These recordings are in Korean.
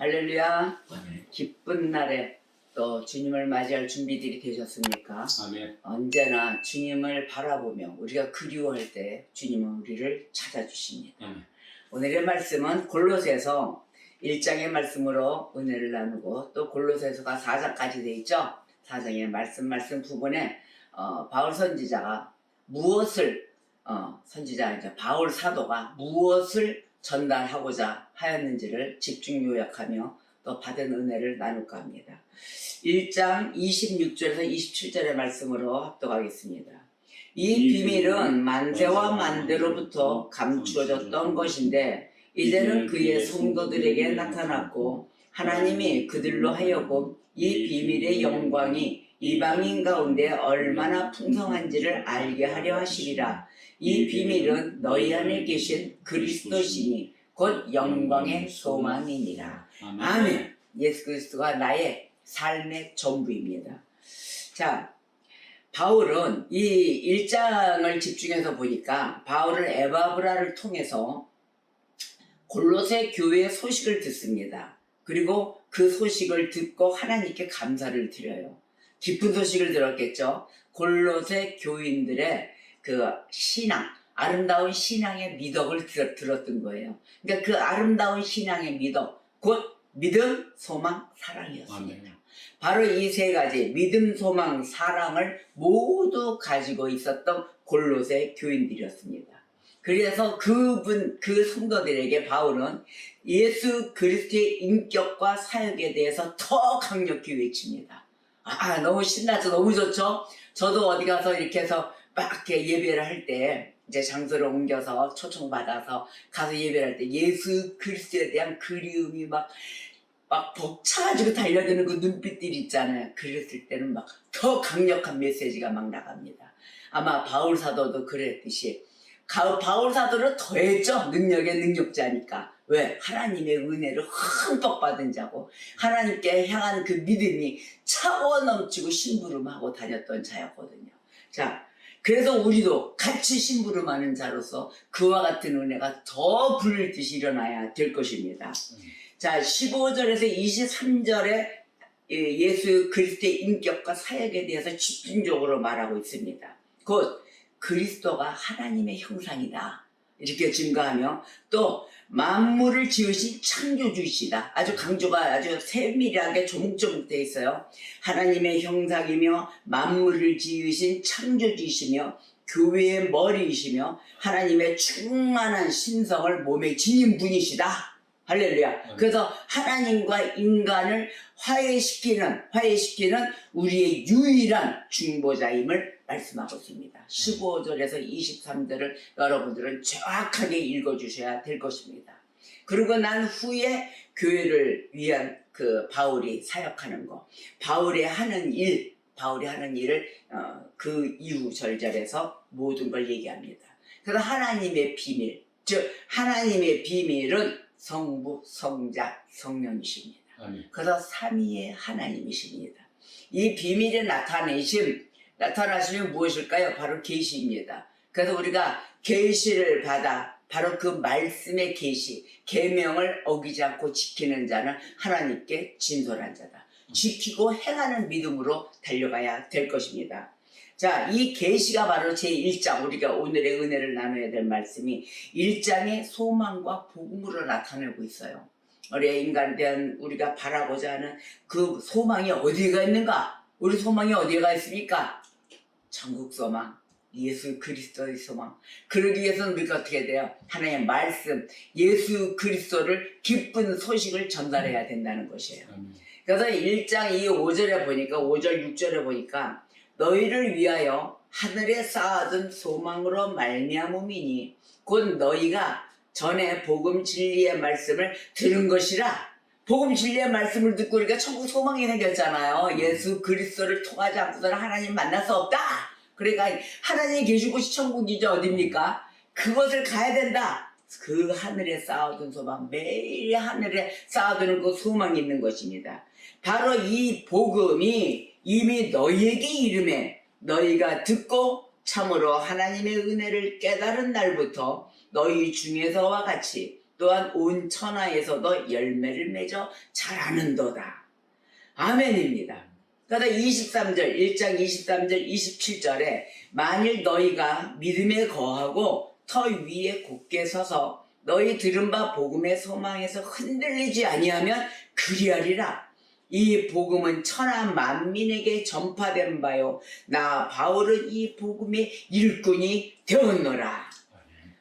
할렐루야. 아멘. 기쁜 날에 또 주님을 맞이할 준비들이 되셨습니까? 아멘. 언제나 주님을 바라보며 우리가 그리워할 때 주님은 우리를 찾아주십니다. 아멘. 오늘의 말씀은 골로새서 1장의 말씀으로 은혜를 나누고 또 골로새서가 4장까지 돼 있죠. 4장의 말씀 부분에 바울 선지자가 무엇을 선지자 이제 바울 사도가 무엇을 전달하고자 하였는지를 집중 요약하며 또 받은 은혜를 나눌까 합니다. 1장 26절에서 27절의 말씀으로 합독하겠습니다. 이 비밀은 만세와 만대로부터 감추어졌던 것인데 이제는 그의 성도들에게 나타났고 하나님이 그들로 하여금 이 비밀의 영광이 이방인 가운데 얼마나 풍성한지를 알게 하려 하시리라. 이 비밀은 너희 안에 계신 그리스도시니 곧 영광의 소망이니라. 아멘. 예수 그리스도가 나의 삶의 전부입니다. 자, 바울은 이 1장을 집중해서 보니까 바울은 에바브라를 통해서 골로새 교회의 소식을 듣습니다. 그리고 그 소식을 듣고 하나님께 감사를 드려요. 기쁜 소식을 들었겠죠. 골로새 교인들의 그 신앙, 아름다운 신앙의 미덕을 들었던 거예요. 그러니까 그 아름다운 신앙의 미덕, 곧 믿음, 소망, 사랑이었습니다. 아멘. 바로 이 세 가지 믿음, 소망, 사랑을 모두 가지고 있었던 골로새 교인들이었습니다. 그래서 그 성도들에게 바울은 예수 그리스도의 인격과 사역에 대해서 더 강력히 외칩니다. 너무 신나죠? 너무 좋죠? 저도 어디 가서 이렇게 해서 막 이렇게 예배를 할 때 이제 장소를 옮겨서 초청받아서 가서 예배를 할 때 예수 그리스도에 대한 그리움이 막 벅차가지고 달려드는 그 눈빛들이 있잖아요. 그랬을 때는 막 더 강력한 메시지가 막 나갑니다. 아마 바울 사도도 그랬듯이 바울 사도는 더했죠. 능력의 능력자니까. 왜? 하나님의 은혜를 흠뻑 받은 자고 하나님께 향한 그 믿음이 차고 넘치고 심부름하고 다녔던 자였거든요. 자, 그래서 우리도 같이 심부름하는 자로서 그와 같은 은혜가 더 불을 듯이 일어나야 될 것입니다. 자, 15절에서 23절에 예수 그리스도의 인격과 사역에 대해서 집중적으로 말하고 있습니다. 곧 그리스도가 하나님의 형상이다 이렇게 증거하며 또 만물을 지으신 창조주이시다. 아주 강조가 아주 세밀하게 조목조목 되어 있어요. 하나님의 형상이며 만물을 지으신 창조주이시며 교회의 머리이시며 하나님의 충만한 신성을 몸에 지닌 분이시다. 할렐루야. 그래서 하나님과 인간을 화해시키는 우리의 유일한 중보자임을 말씀하고 있습니다. 15절에서 23절을 여러분들은 정확하게 읽어주셔야 될 것입니다. 그리고 난 후에 교회를 위한 그 바울이 사역하는 거, 바울이 하는 일을 그 이후 절절에서 모든 걸 얘기합니다. 그래서 하나님의 비밀, 즉 하나님의 비밀은 성부, 성자, 성령이십니다. 아멘. 그래서 삼위의 하나님이십니다. 이 비밀의 나타나시면 무엇일까요? 바로 계시입니다. 그래서 우리가 계시를 받아 바로 그 말씀의 계시, 계명을 어기지 않고 지키는 자는 하나님께 진솔한 자다. 지키고 행하는 믿음으로 달려가야 될 것입니다. 자, 이 계시가 바로 제1장, 우리가 오늘의 은혜를 나눠야 될 말씀이 1장의 소망과 복음으로 나타내고 있어요. 우리의 인간에 대한 우리가 바라고자 하는 그 소망이 어디가 있는가? 우리 소망이 어디가 있습니까? 천국 소망, 예수 그리스도의 소망. 그러기 위해서는 우리가 어떻게 돼요? 하나님의 말씀, 예수 그리스도를 기쁜 소식을 전달해야 된다는 것이에요. 그래서 1장 5절에 보니까 5절 6절에 보니까 너희를 위하여 하늘에 쌓아둔 소망으로 말미암음이니 곧 너희가 전에 복음 진리의 말씀을 들은 것이라. 복음 진리의 말씀을 듣고 우리가 천국 소망이 생겼잖아요. 예수 그리스도를 통하지 않고서는 하나님 만날 수 없다. 그러니까 하나님이 계신 곳이 천국이죠. 어딥니까? 그것을 가야 된다. 그 하늘에 쌓아둔 소망, 매일 하늘에 쌓아두는 그 소망이 있는 것입니다. 바로 이 복음이 이미 너희에게 이름에 너희가 듣고 참으로 하나님의 은혜를 깨달은 날부터 너희 중에서와 같이 또한 온 천하에서도 열매를 맺어 자라는도다. 아멘입니다. 그래서 23절, 1장 23절, 27절에 만일 너희가 믿음에 거하고 터 위에 굳게 서서 너희 들은 바 복음의 소망에서 흔들리지 아니하면 그리하리라. 이 복음은 천하 만민에게 전파된 바요 나 바울은 이 복음의 일꾼이 되었노라.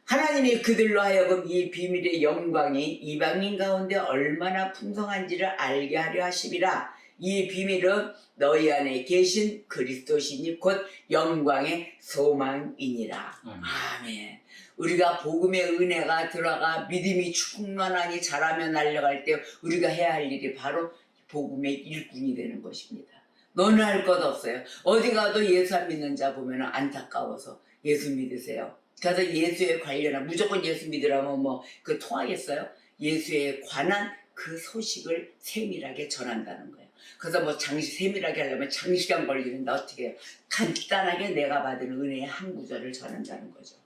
하나님이 그들로 하여금 이 비밀의 영광이 이방인 가운데 얼마나 풍성한지를 알게 하려 하심이라. 이 비밀은 너희 안에 계신 그리스도시니 곧 영광의 소망이니라. 아멘. 우리가 복음의 은혜가 들어가 믿음이 충만하니 자라며 날려갈 때 우리가 해야 할 일이 바로 복음의 일꾼이 되는 것입니다. 너는 할 것 없어요. 어디 가도 예수 안 믿는 자 보면 안타까워서 예수 믿으세요. 그래서 예수에 관련한 무조건 예수 믿으라면 그 통하겠어요? 예수에 관한 그 소식을 세밀하게 전한다는 거예요. 그래서 세밀하게 하려면 장시간 걸리는데 어떻게 해요? 간단하게 내가 받은 은혜의 한 구절을 전한다는 거죠.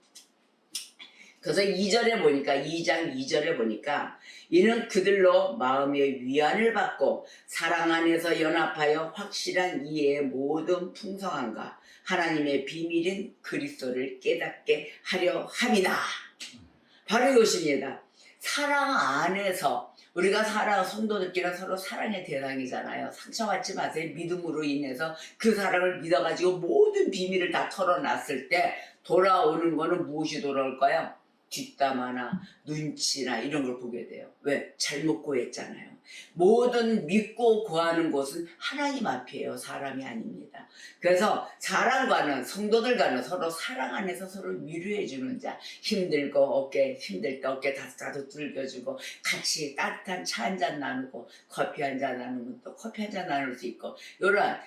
그래서 2절에 보니까 2장 2절에 보니까 이는 그들로 마음의 위안을 받고 사랑 안에서 연합하여 확실한 이해의 모든 풍성함과 하나님의 비밀인 그리스도를 깨닫게 하려 함이다. 바로 이것입니다. 사랑 안에서 우리가 성도들끼리 서로 사랑의 대상이잖아요. 상처받지 마세요. 믿음으로 인해서 그 사랑을 믿어가지고 모든 비밀을 다 털어놨을 때 돌아오는 거는 무엇이 돌아올까요? 뒷담화나 눈치나 이런 걸 보게 돼요. 왜? 잘못 구했잖아요. 모든 믿고 구하는 곳은 하나님 앞이에요. 사람이 아닙니다. 그래서 사람과는 성도들과는 서로 사랑 안에서 서로 위로해주는 자, 힘들 때 어깨 다독 뚫겨주고 같이 따뜻한 차 한 잔 나누고 커피 한 잔 나누면 또 커피 한 잔 나눌 수 있고 이런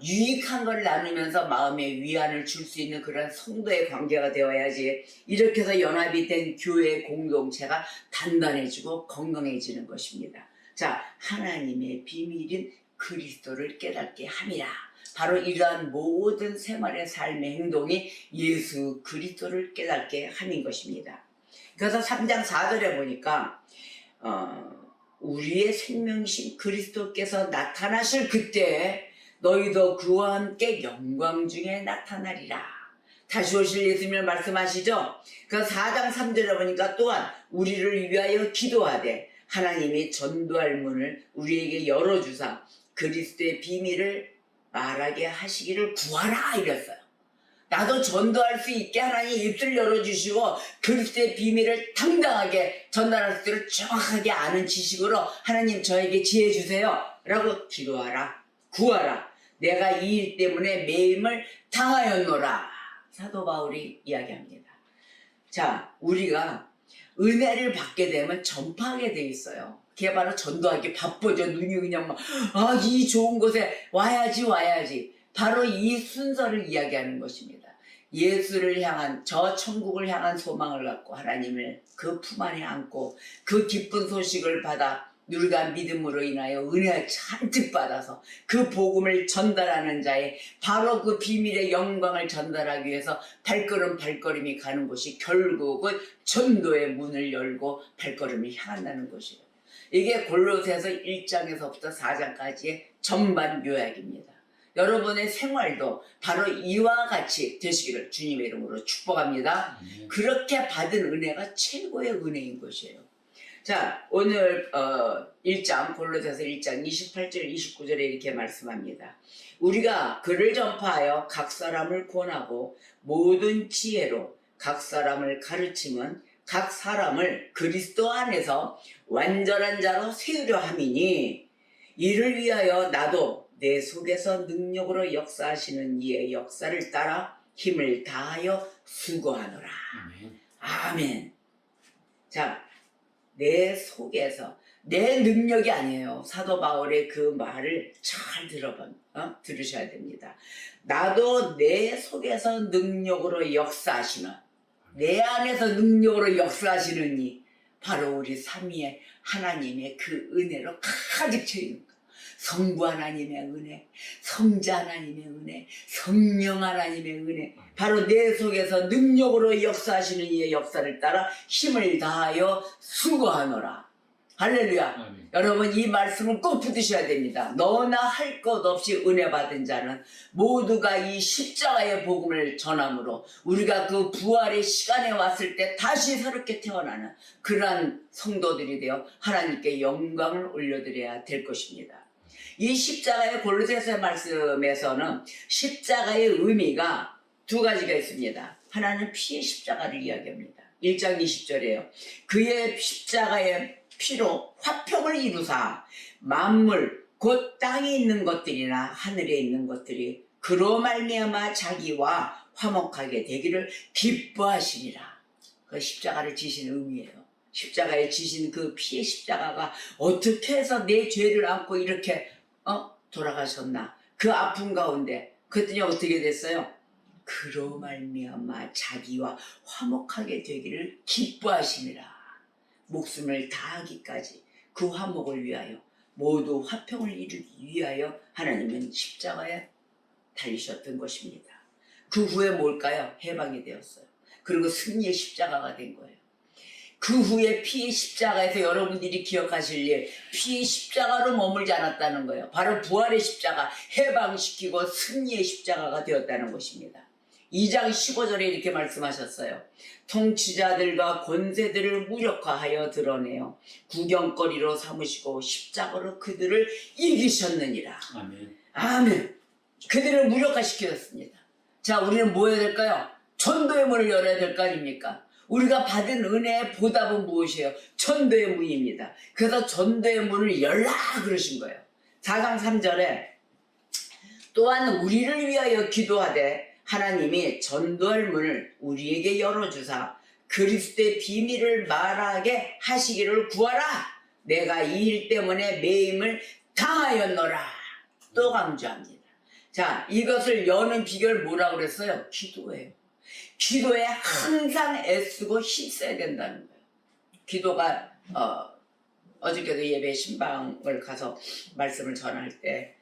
유익한 걸 나누면서 마음의 위안을 줄 수 있는 그런 성도의 관계가 되어야지 이렇게 해서 연합이 된 교회 공동체가 단단해지고 건강해지는 것입니다. 자, 하나님의 비밀인 그리스도를 깨닫게 함이라. 바로 이러한 모든 생활의 삶의 행동이 예수 그리스도를 깨닫게 함인 것입니다. 그래서 3장 4절에 보니까 우리의 생명이신 그리스도께서 나타나실 그때 너희도 그와 함께 영광 중에 나타나리라. 다시 오실 예수님을 말씀하시죠. 그 4장 3절에 보니까 또한 우리를 위하여 기도하되 하나님이 전도할 문을 우리에게 열어주사 그리스도의 비밀을 말하게 하시기를 구하라 이랬어요. 나도 전도할 수 있게 하나님 입술을 열어주시고 그리스도의 비밀을 당당하게 전달할 수 있도록 정확하게 아는 지식으로 하나님 저에게 지혜 주세요 라고 기도하라. 구하라. 내가 이 일 때문에 매임을 당하였노라. 사도 바울이 이야기합니다. 자, 우리가 은혜를 받게 되면 전파하게 돼 있어요. 그게 바로 전도하기 바쁘죠. 눈이 그냥 이 좋은 곳에 와야지. 바로 이 순서를 이야기하는 것입니다. 예수를 향한 저 천국을 향한 소망을 갖고 하나님을 그 품 안에 안고 그 기쁜 소식을 받아 우리가 믿음으로 인하여 은혜를 잔뜩 받아서 그 복음을 전달하는 자의 바로 그 비밀의 영광을 전달하기 위해서 발걸음이 가는 곳이 결국은 전도의 문을 열고 발걸음이 향한다는 것이에요. 이게 골로새서 1장에서부터 4장까지의 전반 요약입니다. 여러분의 생활도 바로 이와 같이 되시기를 주님의 이름으로 축복합니다. 그렇게 받은 은혜가 최고의 은혜인 것이에요. 자, 오늘 1장 골로새서 1장 28절 29절에 이렇게 말씀합니다. 우리가 그를 전파하여 각 사람을 구원하고 모든 지혜로 각 사람을 가르침은 각 사람을 그리스도 안에서 완전한 자로 세우려 함이니 이를 위하여 나도 내 속에서 능력으로 역사하시는 이의 역사를 따라 힘을 다하여 수고하노라. 아멘. 자, 내 속에서 내 능력이 아니에요. 사도 바울의 그 말을 잘 들으셔야 됩니다. 나도 내 속에서 능력으로 역사하시는 내 안에서 능력으로 역사하시는 이 바로 우리 삼위의 하나님의 그 은혜로 가득 채 있는 거예요. 성부 하나님의 은혜, 성자 하나님의 은혜, 성령 하나님의 은혜, 바로 내 속에서 능력으로 역사하시는 이의 역사를 따라 힘을 다하여 수고하노라. 할렐루야. 아멘. 여러분 이 말씀을 꼭 붙드셔야 됩니다. 너나 할 것 없이 은혜 받은 자는 모두가 이 십자가의 복음을 전함으로 우리가 그 부활의 시간에 왔을 때 다시 새롭게 태어나는 그러한 성도들이 되어 하나님께 영광을 올려드려야 될 것입니다. 이 십자가의 골로새서 말씀에서는 십자가의 의미가 두 가지가 있습니다. 하나는 피의 십자가를 이야기합니다. 1장 20절이에요. 그의 십자가의 피로 화평을 이루사 만물 곧 땅에 있는 것들이나 하늘에 있는 것들이 그로 말미암아 자기와 화목하게 되기를 기뻐하시니라. 그 십자가를 지신 의미예요. 십자가에 지신 그 피의 십자가가 어떻게 해서 내 죄를 안고 이렇게 돌아가셨나. 그 아픔 가운데 그랬더니 어떻게 됐어요? 그로 말미암아 자기와 화목하게 되기를 기뻐하시니라. 목숨을 다하기까지 그 화목을 위하여 모두 화평을 이루기 위하여 하나님은 십자가에 달리셨던 것입니다. 그 후에 뭘까요? 해방이 되었어요. 그리고 승리의 십자가가 된 거예요. 그 후에 피의 십자가에서 여러분들이 기억하실 일, 피의 십자가로 머물지 않았다는 거예요. 바로 부활의 십자가, 해방시키고 승리의 십자가가 되었다는 것입니다. 2장 15절에 이렇게 말씀하셨어요. 통치자들과 권세들을 무력화하여 드러내어 구경거리로 삼으시고 십자가로 그들을 이기셨느니라. 아멘. 아멘. 그들을 무력화시켰습니다. 자, 우리는 뭐 해야 될까요? 전도의 문을 열어야 될 거 아닙니까? 우리가 받은 은혜의 보답은 무엇이에요? 전도의 문입니다. 그래서 전도의 문을 열라 그러신 거예요. 4장 3절에 또한 우리를 위하여 기도하되 하나님이 전도할 문을 우리에게 열어주사 그리스도의 비밀을 말하게 하시기를 구하라. 내가 이 일 때문에 매임을 당하였노라. 또 강조합니다. 자, 이것을 여는 비결 뭐라고 그랬어요? 기도예요. 기도에 항상 애쓰고 힘써야 된다는 거예요. 기도가 어저께도 예배 신방을 가서 말씀을 전할 때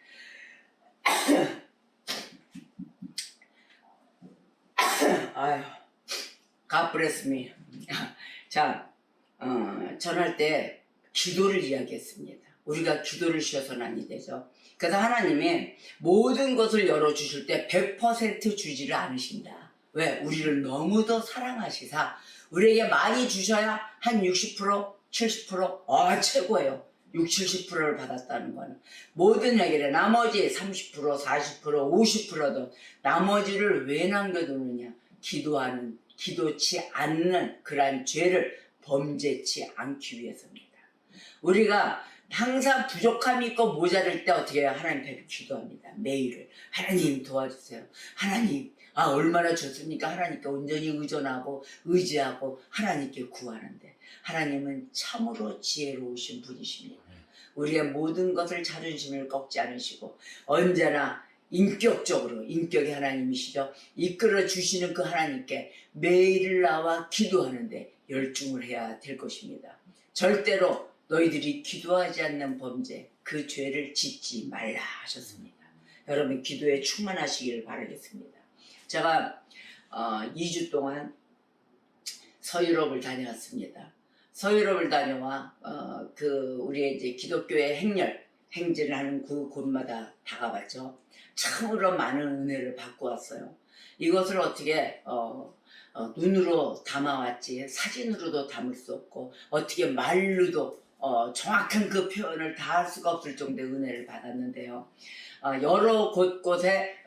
아유, God bless me. 자, 전할 때 기도를 이야기했습니다. 우리가 기도를 쉬어서는 아니 되죠. 그래서 하나님이 모든 것을 열어주실 때 100% 주지를 않으신다. 왜? 우리를 너무도 사랑하시사 우리에게 많이 주셔야 한 60%, 70% 최고예요. 60, 70%를 받았다는 거는 모든 얘기를 나머지 30%, 40%, 50%도 나머지를 왜 남겨두느냐? 기도치 않는 그러한 죄를 범죄치 않기 위해서입니다. 우리가 항상 부족함이 있고 모자랄 때 어떻게 해요? 하나님께 기도합니다. 매일을. 하나님 도와주세요. 하나님, 얼마나 좋습니까? 하나님께 온전히 의존하고 의지하고 하나님께 구하는데 하나님은 참으로 지혜로우신 분이십니다. 우리의 모든 것을 자존심을 꺾지 않으시고 언제나 인격적으로 인격의 하나님이시죠. 이끌어 주시는 그 하나님께 매일 나와 기도하는데 열중을 해야 될 것입니다. 절대로 너희들이 기도하지 않는 범죄 그 죄를 짓지 말라 하셨습니다. 여러분 기도에 충만하시기를 바라겠습니다. 제가 2주 동안 서유럽을 다녀왔습니다. 서유럽을 다녀와 우리의 이제 기독교의 행진을 하는 그 곳마다 다 가봤죠. 참으로 많은 은혜를 받고 왔어요. 이것을 어떻게 눈으로 담아왔지 사진으로도 담을 수 없고 어떻게 말로도 정확한 그 표현을 다 할 수가 없을 정도의 은혜를 받았는데요. 여러 곳곳에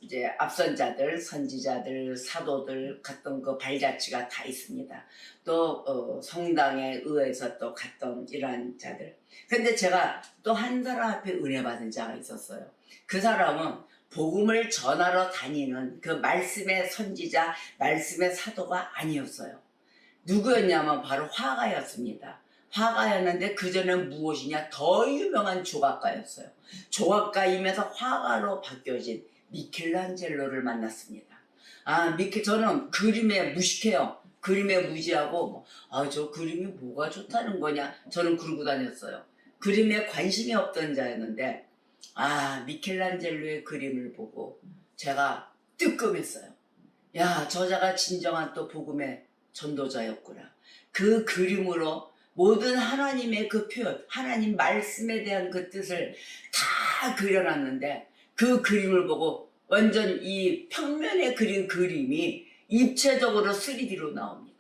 이제 앞선 자들, 선지자들, 사도들 갔던 그 발자취가 다 있습니다. 또 성당에 의해서 또 갔던 이러한 자들. 근데 제가 또 한 사람 앞에 은혜 받은 자가 있었어요. 그 사람은 복음을 전하러 다니는 그 말씀의 선지자, 말씀의 사도가 아니었어요. 누구였냐면 바로 화가였습니다. 화가였는데 그전엔 무엇이냐? 더 유명한 조각가였어요. 조각가이면서 화가로 바뀌어진 미켈란젤로를 만났습니다. 저는 그림에 무식해요. 그림에 무지하고 저 그림이 뭐가 좋다는 거냐? 저는 그러고 다녔어요. 그림에 관심이 없던 자였는데 미켈란젤로의 그림을 보고 제가 뜨끔했어요. 야, 저자가 진정한 또 복음의 전도자였구나. 그 그림으로 모든 하나님의 그 표현, 하나님 말씀에 대한 그 뜻을 다 그려놨는데 그 그림을 보고 완전 이 평면에 그린 그림이 입체적으로 3D로 나옵니다.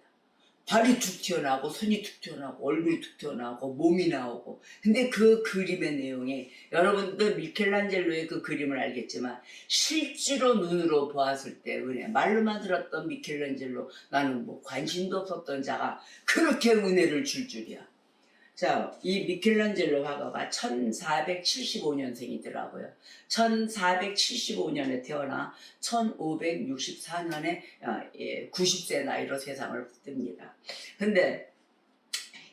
발이 툭 튀어나오고 손이 툭 튀어나오고 얼굴이 툭 튀어나오고 몸이 나오고. 근데 그 그림의 내용이 여러분도 미켈란젤로의 그 그림을 알겠지만 실제로 눈으로 보았을 때 은혜, 말로만 들었던 미켈란젤로, 나는 뭐 관심도 없었던 자가 그렇게 은혜를 줄 줄이야. 자, 이 미켈란젤로 화가가 1475년생이더라고요. 1475년에 태어나 1564년에 90세 나이로 세상을 뜹니다. 근데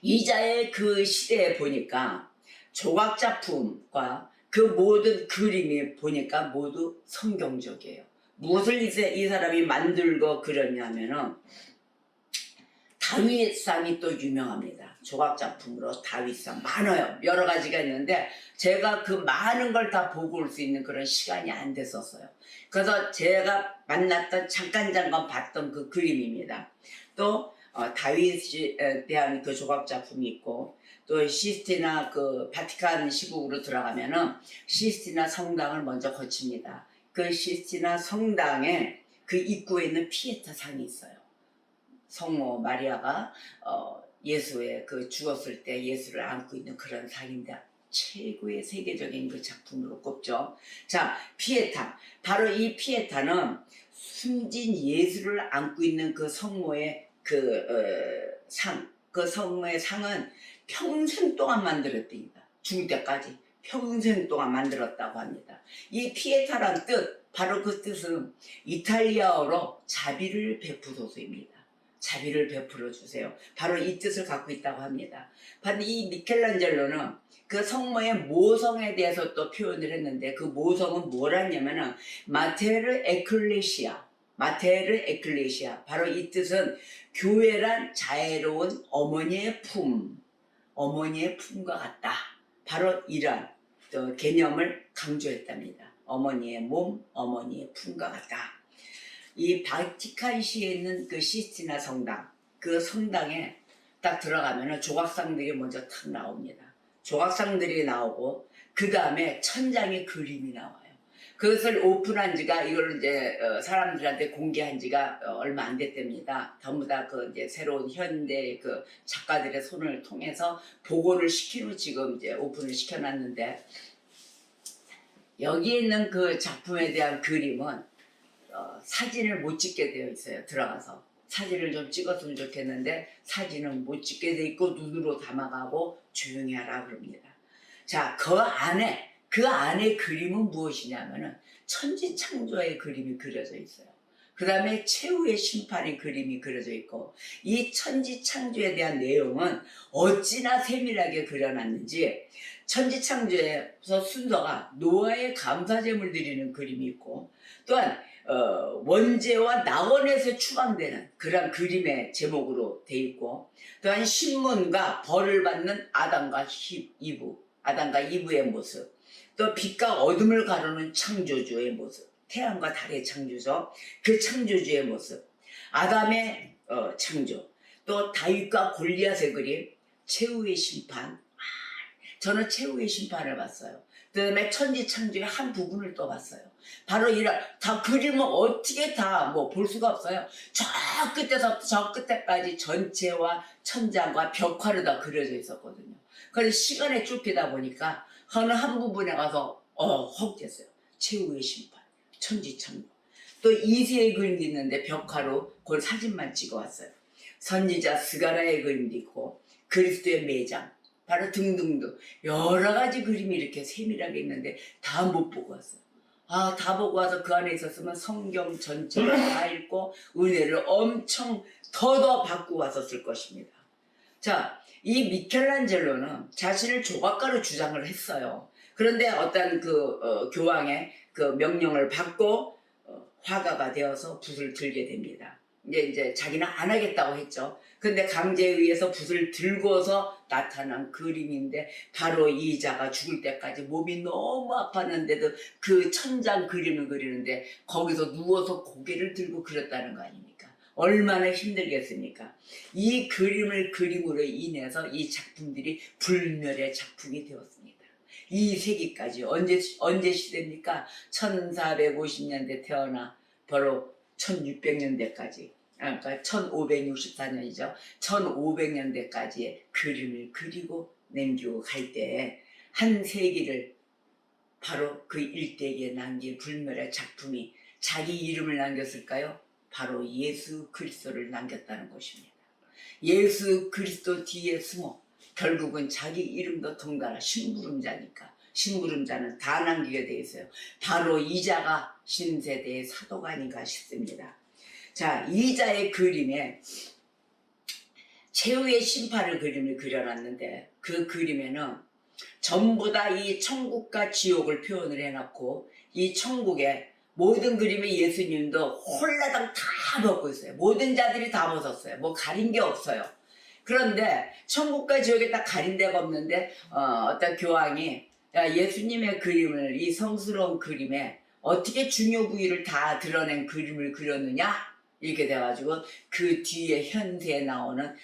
이자의 그 시대에 보니까 조각작품과 그 모든 그림이 보니까 모두 성경적이에요. 무엇을 이 사람이 만들고 그렸냐면은 다윗상이 또 유명합니다. 조각작품으로 다윗상 많아요. 여러 가지가 있는데 제가 그 많은 걸 다 보고 올 수 있는 그런 시간이 안 됐었어요. 그래서 제가 만났던 잠깐 봤던 그 그림입니다. 또 다윗에 대한 그 조각작품이 있고, 또 시스티나 그 바티칸 시국으로 들어가면은 시스티나 성당을 먼저 거칩니다. 그 시스티나 성당에 그 입구에 있는 피에타 상이 있어요. 성모 마리아가 예수의 그 죽었을 때 예수를 안고 있는 그런 상입니다. 최고의 세계적인 그 작품으로 꼽죠. 자, 피에타. 바로 이 피에타는 숨진 예수를 안고 있는 그 성모의 그 상. 그 성모의 상은 평생 동안 만들었답니다. 죽을 때까지 평생 동안 만들었다고 합니다. 이 피에타란 뜻, 바로 그 뜻은 이탈리아어로 자비를 베푸소서입니다. 자비를 베풀어 주세요. 바로 이 뜻을 갖고 있다고 합니다. 바로 이 미켈란젤로는 그 성모의 모성에 대해서 또 표현을 했는데, 그 모성은 뭐라냐면은 마테르 에클레시아, 마테르 에클레시아. 바로 이 뜻은 교회란 자애로운 어머니의 품, 어머니의 품과 같다. 바로 이러한 또 개념을 강조했답니다. 어머니의 몸, 어머니의 품과 같다. 이 바티칸시에 있는 그 시스티나 성당, 그 성당에 딱 들어가면은 조각상들이 먼저 탁 나옵니다. 조각상들이 나오고 그 다음에 천장에 그림이 나와요. 그것을 오픈한 지가, 이걸 이제 사람들한테 공개한 지가 얼마 안 됐답니다. 전부 다 그 이제 새로운 현대 그 작가들의 손을 통해서 복원을 시키고 지금 이제 오픈을 시켜놨는데, 여기 있는 그 작품에 대한 그림은 사진을 못 찍게 되어 있어요. 들어가서 사진을 좀 찍었으면 좋겠는데 사진은 못 찍게 돼 있고 눈으로 담아가고 조용히 하라 그럽니다. 자, 그 안에 그림은 무엇이냐면은 천지창조의 그림이 그려져 있어요. 그 다음에 최후의 심판의 그림이 그려져 있고, 이 천지창조에 대한 내용은 어찌나 세밀하게 그려놨는지, 천지창조에서 순서가 노아의 감사제물 드리는 그림이 있고, 또한 원죄와 낙원에서 추방되는 그런 그림의 제목으로 돼 있고, 또한 신문과 벌을 받는 아담과 이브의 모습, 또 빛과 어둠을 가르는 창조주의 모습, 태양과 달의 창조죠. 그 창조주의 모습, 아담의 창조, 또 다윗과 골리앗의 그림, 최후의 심판. 저는 최후의 심판을 봤어요. 그 다음에 천지창조의 한 부분을 또 봤어요. 바로 이런, 다 그림은 어떻게 다 뭐 볼 수가 없어요. 저 끝에서 저 끝에까지 전체와 천장과 벽화로 다 그려져 있었거든요. 그래서 시간에 쫓기다 보니까 어느 한 부분에 가서 헉 됐어요. 최후의 심판, 천지창조. 또 이세의 그림도 있는데 벽화로 그걸 사진만 찍어왔어요. 선지자 스가랴의 그림도 있고, 그리스도의 매장, 바로 등등등 여러 가지 그림이 이렇게 세밀하게 있는데 다 못 보고 왔어요. 다 보고 와서 그 안에 있었으면 성경 전체를 다 읽고 은혜를 엄청 더 받고 왔었을 것입니다. 자, 이 미켈란젤로는 자신을 조각가로 주장을 했어요. 그런데 어떤 교황의 그 명령을 받고 화가가 되어서 붓을 들게 됩니다. 이제 자기는 안 하겠다고 했죠. 근데 강제에 의해서 붓을 들고서 나타난 그림인데 바로 이자가 죽을 때까지 몸이 너무 아팠는데도 그 천장 그림을 그리는데 거기서 누워서 고개를 들고 그렸다는 거 아닙니까? 얼마나 힘들겠습니까? 이 그림을 그림으로 인해서 이 작품들이 불멸의 작품이 되었습니다. 이 세기까지 언제 시대입니까? 1450년대 태어나 바로 1600년대까지, 그러니까 1564년이죠. 1500년대까지의 그림을 그리고 남기고 갈 때 한 세기를 바로 그 일대기에 남긴 불멸의 작품이 자기 이름을 남겼을까요? 바로 예수 그리스도를 남겼다는 것입니다. 예수 그리스도 뒤에 숨어 결국은 자기 이름도 덩달아 심부름자니까 심부름자는 다 남기게 돼 있어요. 바로 이자가 신세대의 사도가 아닌가 싶습니다. 자, 이자의 그림에 최후의 심판을 그림을 그려놨는데 그 그림에는 전부 다 이 천국과 지옥을 표현을 해놨고 이 천국에 모든 그림에 예수님도 홀라당 다 벗고 있어요. 모든 자들이 다 벗었어요. 뭐 가린 게 없어요. 그런데 천국과 지옥에 딱 가린 데가 없는데 어떤 교황이 야, 예수님의 그림을 이 성스러운 그림에 어떻게 중요 부위를 다 드러낸 그림을 그렸느냐 이렇게 돼가지고 그 뒤에 현세에 나오는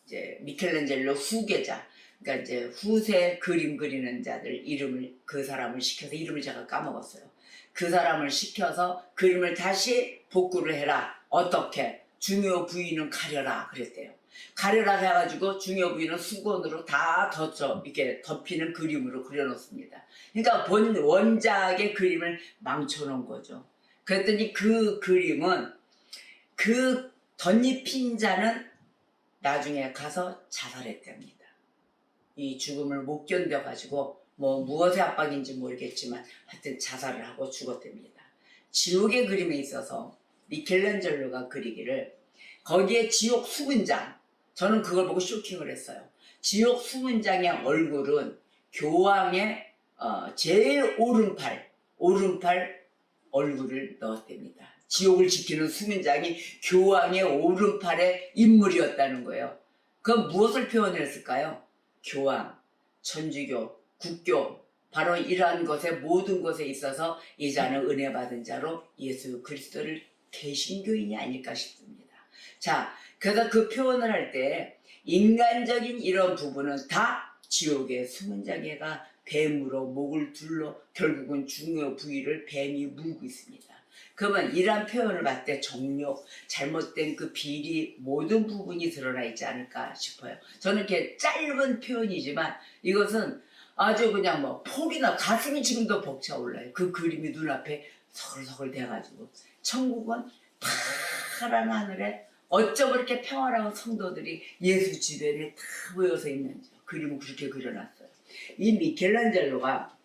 이제 미켈란젤로 후계자, 그러니까 이제 후세 그림 그리는 자들 이름을 그 사람을 시켜서 이름을 제가 까먹었어요. 그 사람을 시켜서 그림을 다시 복구를 해라. 어떻게? 중요 부위는 가려라 그랬대요. 가려라 해가지고 중요 부위는 수건으로 다 이렇게 덮이는 그림으로 그려놓습니다. 그러니까 본 원작의 그림을 망쳐놓은 거죠. 그랬더니 그 그림은 그 덧입힌 자는 나중에 가서 자살했답니다. 이 죽음을 못 견뎌가지고 뭐 무엇의 압박인지 모르겠지만 하여튼 자살을 하고 죽었답니다. 지옥의 그림에 있어서 미켈란젤로가 그리기를 거기에 지옥 수문장, 저는 그걸 보고 쇼킹을 했어요. 지옥 수문장의 얼굴은 교황의 제일 오른팔 얼굴을 넣었답니다. 지옥을 지키는 수문장이 교황의 오른팔의 인물이었다는 거예요. 그건 무엇을 표현했을까요? 교황, 천주교, 국교, 바로 이러한 것에 모든 것에 있어서 이 자는 은혜 받은 자로 예수 그리스도를 개신교인이 아닐까 싶습니다. 자, 그래서 그 표현을 할 때 인간적인 이런 부분은 다 지옥의 수문장애가 뱀으로 목을 둘러 결국은 중요 부위를 뱀이 물고 있습니다. 그러면 이러한 표현을 봤을 때 정욕, 잘못된 그 비리 모든 부분이 드러나 있지 않을까 싶어요. 저는 이렇게 짧은 표현이지만 이것은 아주 그냥 뭐 폭이나 가슴이 지금도 벅차올라요. 그 그림이 눈앞에 서글서글 돼가지고 천국은 파란 하늘에 어쩜 그렇게 평화로운 성도들이 예수 주변에 다 모여서 있는지 그림을 그렇게 그려놨어요. 이 미켈란젤로가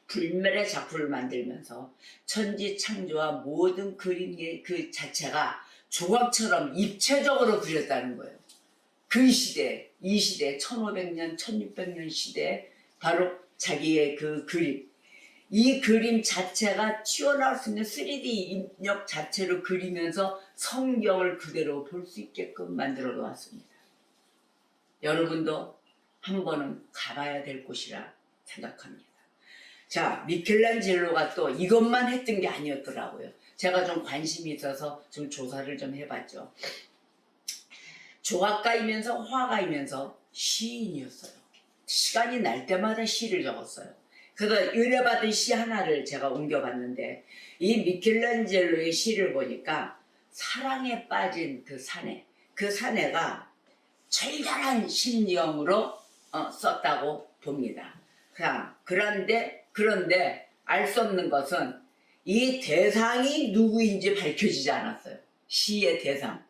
불멸의 작품을 만들면서 천지 창조와 모든 그림의 그 자체가 조각처럼 입체적으로 그렸다는 거예요. 그 시대, 이 시대, 1500년, 1600년 시대에 바로 자기의 그 그림, 이 그림 자체가 튀어나올 수 있는 3D 입력 자체로 그리면서 성경을 그대로 볼 수 있게끔 만들어 놓았습니다. 여러분도 한 번은 가봐야 될 곳이라 생각합니다. 자, 미켈란젤로가 또 이것만 했던 게 아니었더라고요. 제가 좀 관심이 있어서 좀 조사를 좀 해봤죠. 조각가이면서 화가이면서 시인이었어요. 시간이 날 때마다 시를 적었어요. 그래서 의뢰받은 시 하나를 제가 옮겨봤는데 이 미켈란젤로의 시를 보니까 사랑에 빠진 그 사내가 절절한 심령으로 썼다고 봅니다. 그런데 알 수 없는 것은 이 대상이 누구인지 밝혀지지 않았어요. 시의 대상.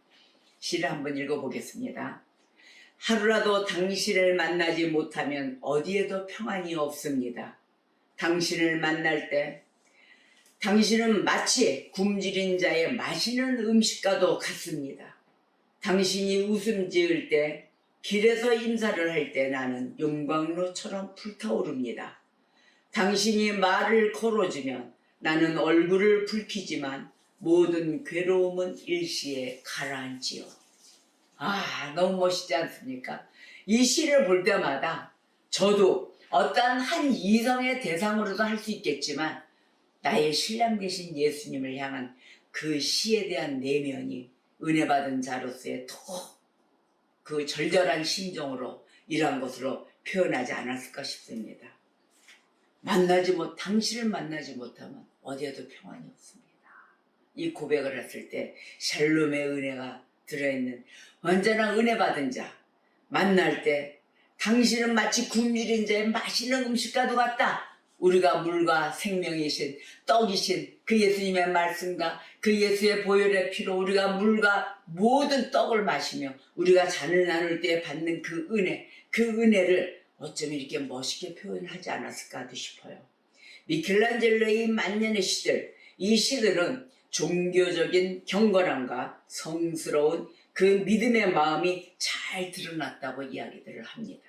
시를 한번 읽어보겠습니다. 하루라도 당신을 만나지 못하면 어디에도 평안이 없습니다. 당신을 만날 때 당신은 마치 굶주린 자의 맛있는 음식과도 같습니다. 당신이 웃음 지을 때 길에서 인사를 할 때 나는 용광로처럼 불타오릅니다. 당신이 말을 걸어주면 나는 얼굴을 붉히지만 모든 괴로움은 일시에 가라앉지요. 아, 너무 멋있지 않습니까? 이 시를 볼 때마다 저도 어떠한 한 이성의 대상으로도 할 수 있겠지만 나의 신랑 되신 예수님을 향한 그 시에 대한 내면이 은혜 받은 자로서의 더 그 절절한 심정으로 이러한 것으로 표현하지 않았을까 싶습니다. 당신을 만나지 못하면 어디에도 평안이 없습니다. 이 고백을 했을 때 샬롬의 은혜가 들어있는 언제나 은혜 받은 자 만날 때 당신은 마치 굶주린 자의 맛있는 음식과도 같다. 우리가 물과 생명이신 떡이신 그 예수님의 말씀과 그 예수의 보혈의 피로 우리가 물과 모든 떡을 마시며 우리가 잔을 나눌 때 받는 그 은혜를 어쩜 이렇게 멋있게 표현하지 않았을까 싶어요. 미켈란젤로의 만년의 시들, 이 시들은 종교적인 경건함과 성스러운 그 믿음의 마음이 잘 드러났다고 이야기들을 합니다.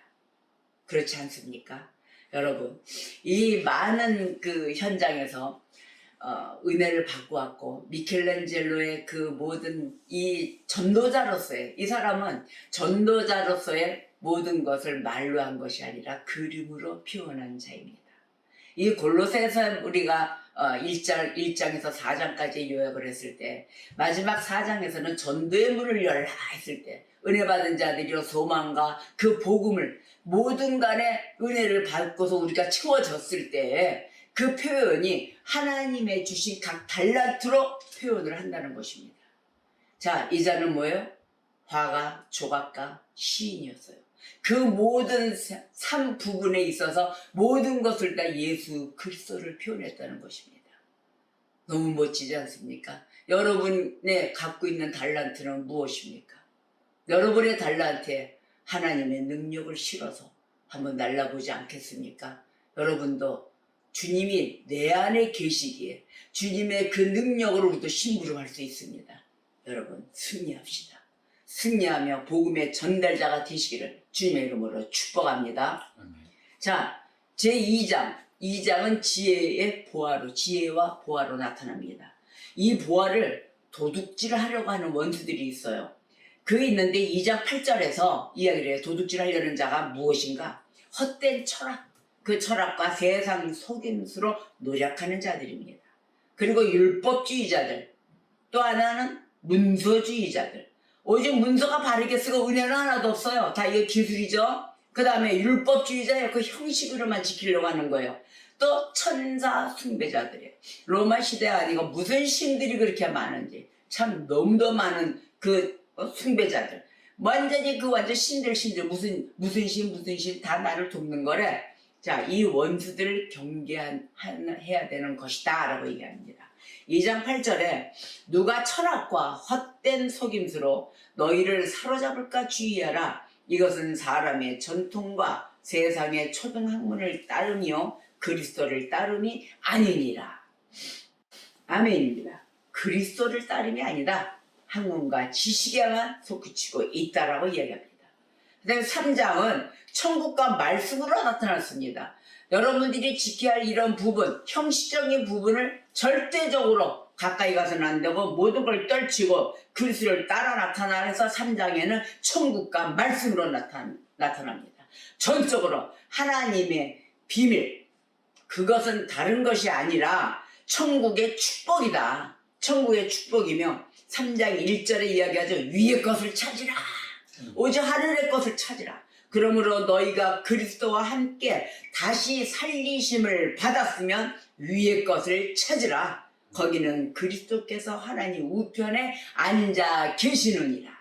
그렇지 않습니까? 여러분, 이 많은 그 현장에서 은혜를 받고 왔고 미켈란젤로의 그 모든 이 전도자로서의 이 사람은 전도자로서의 모든 것을 말로 한 것이 아니라 그림으로 표현한 자입니다. 이 골로새서 우리가 1장에서 4장까지 요약을 했을 때 마지막 4장에서는 전도의 문을 열라 했을 때 은혜 받은 자들이여 소망과 그 복음을 모든 간에 은혜를 받고서 우리가 채워졌을 때 그 표현이 하나님의 주신 각 달란트로 표현을 한다는 것입니다. 자, 이 자는 뭐예요? 화가, 조각가, 시인이었어요. 그 모든 삶 부분에 있어서 모든 것을 다 예수 그리스도를 표현했다는 것입니다. 너무 멋지지 않습니까? 여러분의 갖고 있는 달란트는 무엇입니까? 여러분의 달란트에 하나님의 능력을 실어서 한번 날라보지 않겠습니까? 여러분도 주님이 내 안에 계시기에 주님의 그 능력으로 우리도 심부름할 수 있습니다. 여러분 승리합시다. 승리하며 복음의 전달자가 되시기를 주님의 이름으로 축복합니다. 자, 제2장은 지혜와 보화로 나타납니다. 이 보화를 도둑질하려고 하는 원수들이 있어요. 그 있는데 2장 8절에서 이야기를 해요. 도둑질하려는 자가 무엇인가? 헛된 철학, 그 철학과 세상 속임수로 노력하는 자들입니다. 그리고 율법주의자들, 또 하나는 문서주의자들. 오직 문서가 바르게 쓰고 은혜는 하나도 없어요. 다 이게 기술이죠. 그 다음에 율법주의자의 그 형식으로만 지키려고 하는 거예요. 또 천사 숭배자들이에요. 로마 시대 아니고 무슨 신들이 그렇게 많은지 참 너무도 많은 그 숭배자들. 완전히 그 완전 신들 무슨 신 다 나를 돕는 거래. 자, 이 원수들을 경계해야 되는 것이다 라고 얘기합니다. 2장 8절에 누가 철학과 헛된 속임수로 너희를 사로잡을까 주의하라. 이것은 사람의 전통과 세상의 초등학문을 따르며 그리스도를 따름이 아니니라. 아멘입니다. 그리스도를 따름이 아니다. 학문과 지식에만 솟구치고 있다라고 이야기합니다. 그 다음에 3장은 천국과 말씀으로 나타났습니다. 여러분들이 지켜야 할 이런 부분, 형식적인 부분을 절대적으로 가까이 가서는 안 되고 모든 걸 떨치고 그리스도를 따라 나타나라 해서 3장에는 천국과 말씀으로 나타납니다. 전적으로 하나님의 비밀, 그것은 다른 것이 아니라 천국의 축복이다. 천국의 축복이며 3장 1절에 이야기하죠. 위의 것을 찾으라. 오직 하늘의 것을 찾으라. 그러므로 너희가 그리스도와 함께 다시 살리심을 받았으면 위의 것을 찾으라. 거기는 그리스도께서 하나님 우편에 앉아 계시느니라.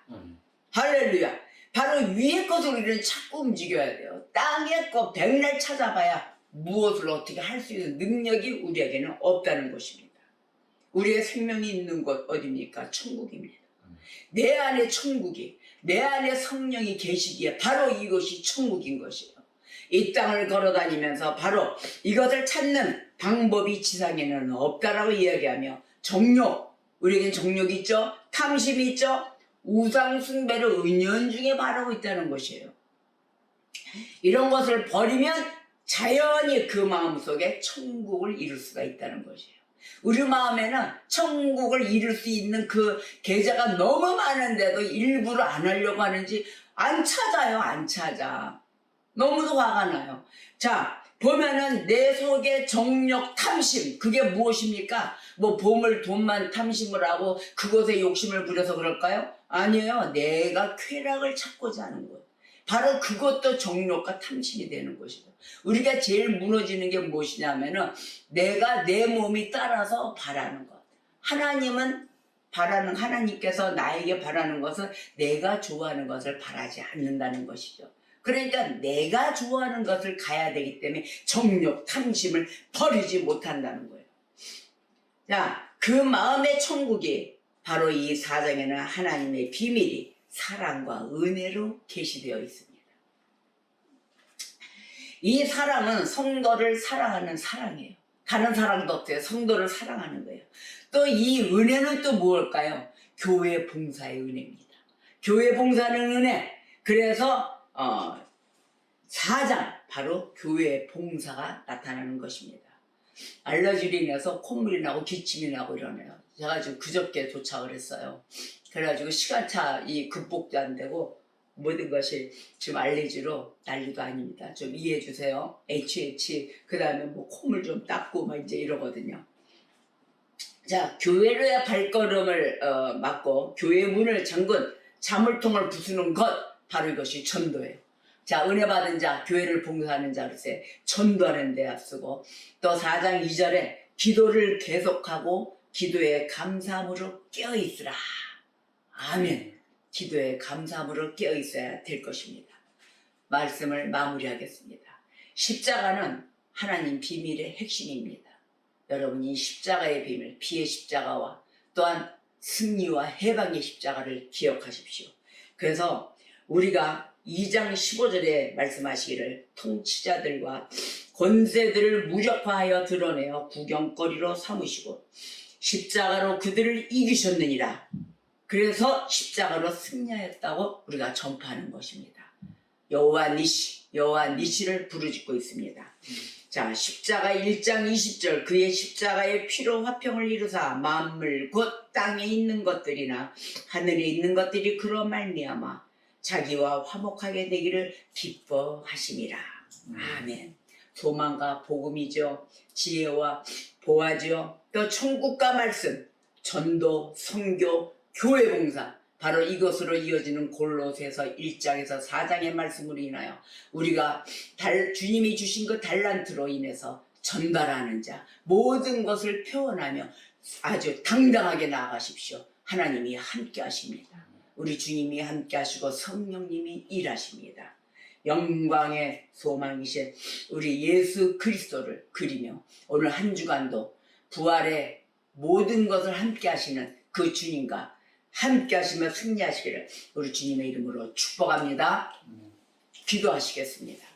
할렐루야. 바로 위의 것을 우리는 자꾸 움직여야 돼요. 땅의 것 백날 찾아봐야 무엇을 어떻게 할 수 있는 능력이 우리에게는 없다는 것입니다. 우리의 생명이 있는 곳 어디입니까? 천국입니다. 내 안에 천국이, 내 안에 성령이 계시기에 바로 이것이 천국인 것이에요. 이 땅을 걸어다니면서 바로 이것을 찾는 방법이 지상에는 없다라고 이야기하며 정욕, 우리에겐 정욕이 있죠? 탐심이 있죠? 우상 숭배를 은연중에 바라고 있다는 것이에요. 이런 것을 버리면 자연히 그 마음속에 천국을 이룰 수가 있다는 것이에요. 우리 마음에는 천국을 이룰 수 있는 그 계좌가 너무 많은데도 일부러 안 하려고 하는지 안 찾아요. 안 찾아. 너무도 화가 나요. 자, 보면은 내 속의 정욕 탐심, 그게 무엇입니까? 뭐 보물 돈만 탐심을 하고 그것에 욕심을 부려서 그럴까요? 아니에요. 내가 쾌락을 찾고자 하는 것. 바로 그것도 정욕과 탐심이 되는 것이죠. 우리가 제일 무너지는 게 무엇이냐면은 내가 내 몸이 따라서 바라는 것. 하나님께서 나에게 바라는 것은 내가 좋아하는 것을 바라지 않는다는 것이죠. 그러니까 내가 좋아하는 것을 가야 되기 때문에 정욕, 탐심을 버리지 못한다는 거예요. 자, 그 마음의 천국이 바로 이 4장에는 하나님의 비밀이 사랑과 은혜로 계시되어 있습니다. 이 사랑은 성도를 사랑하는 사랑이에요. 다른 사랑도 없어요. 성도를 사랑하는 거예요. 또 이 은혜는 또 무엇일까요? 교회 봉사의 은혜입니다. 교회 봉사는 은혜. 그래서 4장 바로 교회 봉사가 나타나는 것입니다. 알러지로 인해서 콧물이 나고 기침이 나고 이러네요. 제가 지금 그저께 도착을 했어요. 그래가지고 시간차 극복도 안 되고 모든 것이 지금 알레르기로 난리도 아닙니다. 좀 이해해 주세요. HH 그 다음에 뭐 콧물 좀 닦고 막 이제 이러거든요. 자, 교회로의 발걸음을 막고 교회 문을 잠근 자물통을 부수는 것, 바로 이것이 전도예요. 자, 은혜 받은 자, 교회를 봉사하는 자로서 전도하는 데 앞서고, 또 4장 2절에 기도를 계속하고 기도에 감사함으로 깨어있으라. 아멘. 기도에 감사함으로 깨어있어야 될 것입니다. 말씀을 마무리하겠습니다. 십자가는 하나님 비밀의 핵심입니다. 여러분, 이 십자가의 비밀, 피의 십자가와 또한 승리와 해방의 십자가를 기억하십시오. 그래서 우리가 2장 15절에 말씀하시기를 통치자들과 권세들을 무력화하여 드러내어 구경거리로 삼으시고 십자가로 그들을 이기셨느니라. 그래서 십자가로 승리하였다고 우리가 전파하는 것입니다. 여호와 니시를 부르짖고 있습니다. 자, 십자가 1장 20절 그의 십자가의 피로 화평을 이루사 만물 곧 땅에 있는 것들이나 하늘에 있는 것들이 그로 말미암아 자기와 화목하게 되기를 기뻐하심이라. 아멘. 소망과 복음이죠. 지혜와 보화죠. 또 천국과 말씀, 전도, 선교, 교회 봉사, 바로 이것으로 이어지는 골로새서 1장에서 4장의 말씀으로 인하여 우리가 주님이 주신 그 달란트로 인해서 전달하는 자, 모든 것을 표현하며 아주 당당하게 나아가십시오. 하나님이 함께 하십니다. 우리 주님이 함께 하시고 성령님이 일하십니다. 영광의 소망이신 우리 예수 그리스도를 그리며 오늘 한 주간도 부활의 모든 것을 함께 하시는 그 주님과 함께 하시며 승리하시기를 우리 주님의 이름으로 축복합니다. 기도하시겠습니다.